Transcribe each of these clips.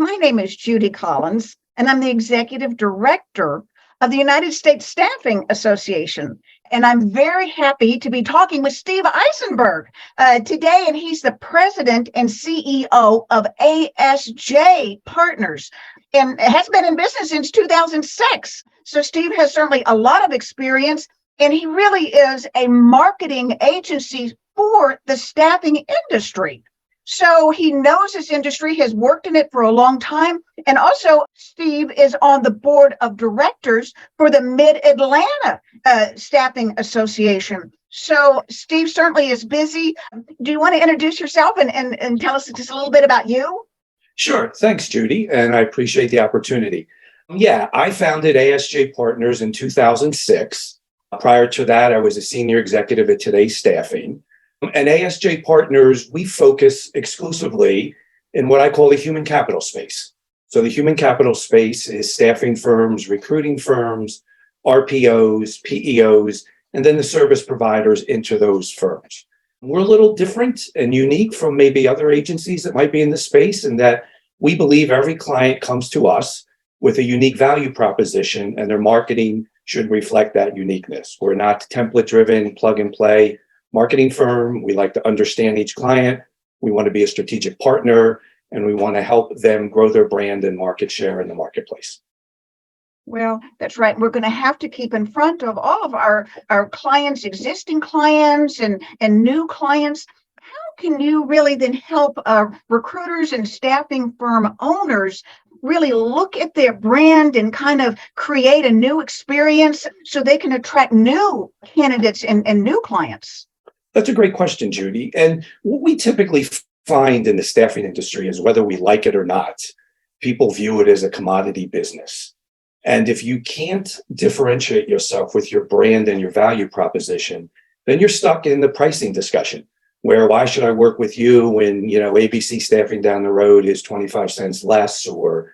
My name is Judy Collins, and I'm the Executive Director of the United States Staffing Association. And I'm very happy to be talking with Steve Isenberg today, and he's the President and CEO of ASJ Partners and has been in business since 2006. So Steve has certainly a lot of experience, and he really is a marketing agency for the staffing industry. So he knows this industry, has worked in it for a long time. And also, Steve is on the board of directors for the Mid-Atlanta Staffing Association. So Steve certainly is busy. Do you want to introduce yourself and tell us just a little bit about you? Sure. Thanks, Judy. And I appreciate the opportunity. Yeah, I founded ASJ Partners in 2006. Prior to that, I was a senior executive at Today's Staffing. And ASJ Partners, we focus exclusively in what I call the human capital space. So the human capital space is staffing firms, recruiting firms, RPOs, PEOs, and then the service providers into those firms. We're a little different and unique from maybe other agencies that might be in the space in that we believe every client comes to us with a unique value proposition, and their marketing should reflect that uniqueness. We're not template-driven, plug-and-play marketing firm. We like to understand each client. We want to be a strategic partner, and we want to help them grow their brand and market share in the marketplace. Well, that's right. We're going to have to keep in front of all of our clients, existing clients and new clients. How can you really then help recruiters and staffing firm owners really look at their brand and kind of create a new experience so they can attract new candidates and new clients? That's a great question, Judy. And what we typically find in the staffing industry is whether we like it or not, people view it as a commodity business. And if you can't differentiate yourself with your brand and your value proposition, then you're stuck in the pricing discussion where why should I work with you when, ABC staffing down the road is 25 cents less, or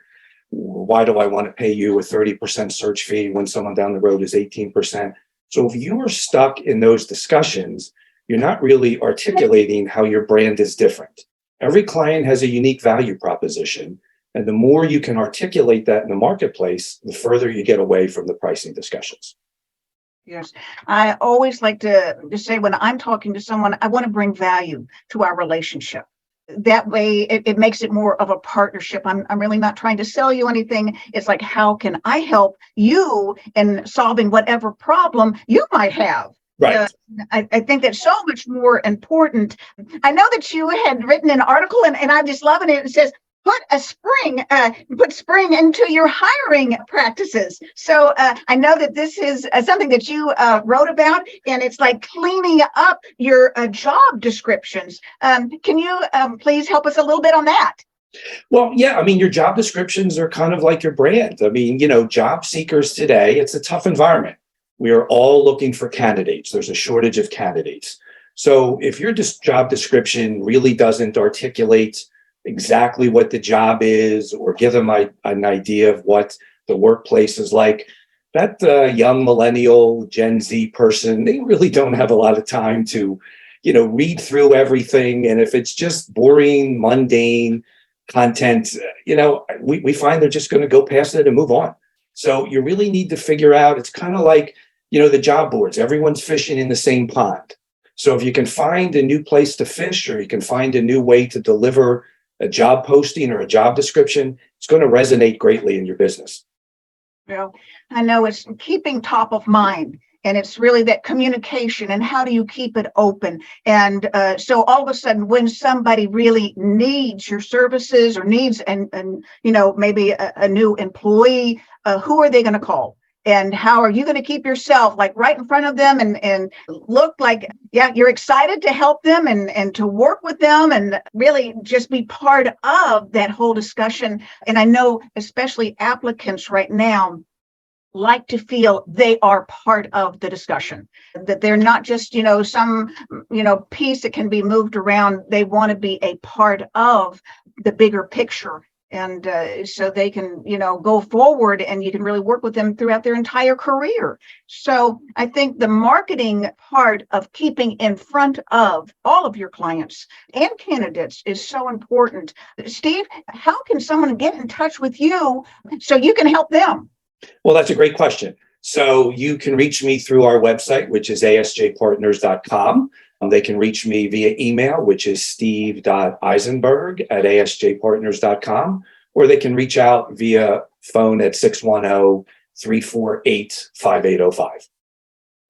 why do I want to pay you a 30% search fee when someone down the road is 18%? So if you are stuck in those discussions, you're not really articulating how your brand is different. Every client has a unique value proposition. And the more you can articulate that in the marketplace, the further you get away from the pricing discussions. Yes. I always like to say when I'm talking to someone, I want to bring value to our relationship. That way it makes it more of a partnership. I'm really not trying to sell you anything. It's like, how can I help you in solving whatever problem you might have? Right. I think that's so much more important. I know that you had written an article and I'm just loving it. It says, put spring into your hiring practices. So I know that this is something that you wrote about, and it's like cleaning up your job descriptions. Can you please help us a little bit on that? Well, yeah, your job descriptions are kind of like your brand. Job seekers today, it's a tough environment. We are all looking for candidates. There's a shortage of candidates. So if your job description really doesn't articulate exactly what the job is or give them an idea of what the workplace is like, that young millennial Gen Z person, they really don't have a lot of time to, read through everything. And if it's just boring, mundane content, we find they're just going to go past it and move on. So you really need to figure out, it's kind of like, the job boards, everyone's fishing in the same pond. So if you can find a new place to fish, or you can find a new way to deliver a job posting or a job description, it's going to resonate greatly in your business. Well, I know it's keeping top of mind, and it's really that communication and how do you keep it open. And so all of a sudden, when somebody really needs your services or needs and maybe a new employee, who are they going to call? And how are you going to keep yourself like right in front of them and look like, you're excited to help them and to work with them and really just be part of that whole discussion. And I know especially applicants right now like to feel they are part of the discussion, that they're not just, some, piece that can be moved around. They want to be a part of the bigger picture. And so they can, go forward, and you can really work with them throughout their entire career. So I think the marketing part of keeping in front of all of your clients and candidates is so important. Steve, how can someone get in touch with you so you can help them? Well, that's a great question. So you can reach me through our website, which is asjpartners.com. They can reach me via email, which is steve.isenberg@asjpartners.com, or they can reach out via phone at 610-348-5805.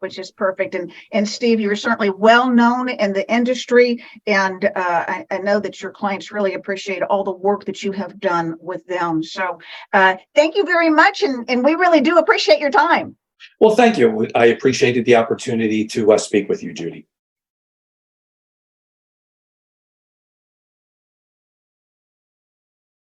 Which is perfect. And Steve, you're certainly well known in the industry, and I know that your clients really appreciate all the work that you have done with them. So thank you very much, and we really do appreciate your time. Well, thank you. I appreciated the opportunity to speak with you, Judy.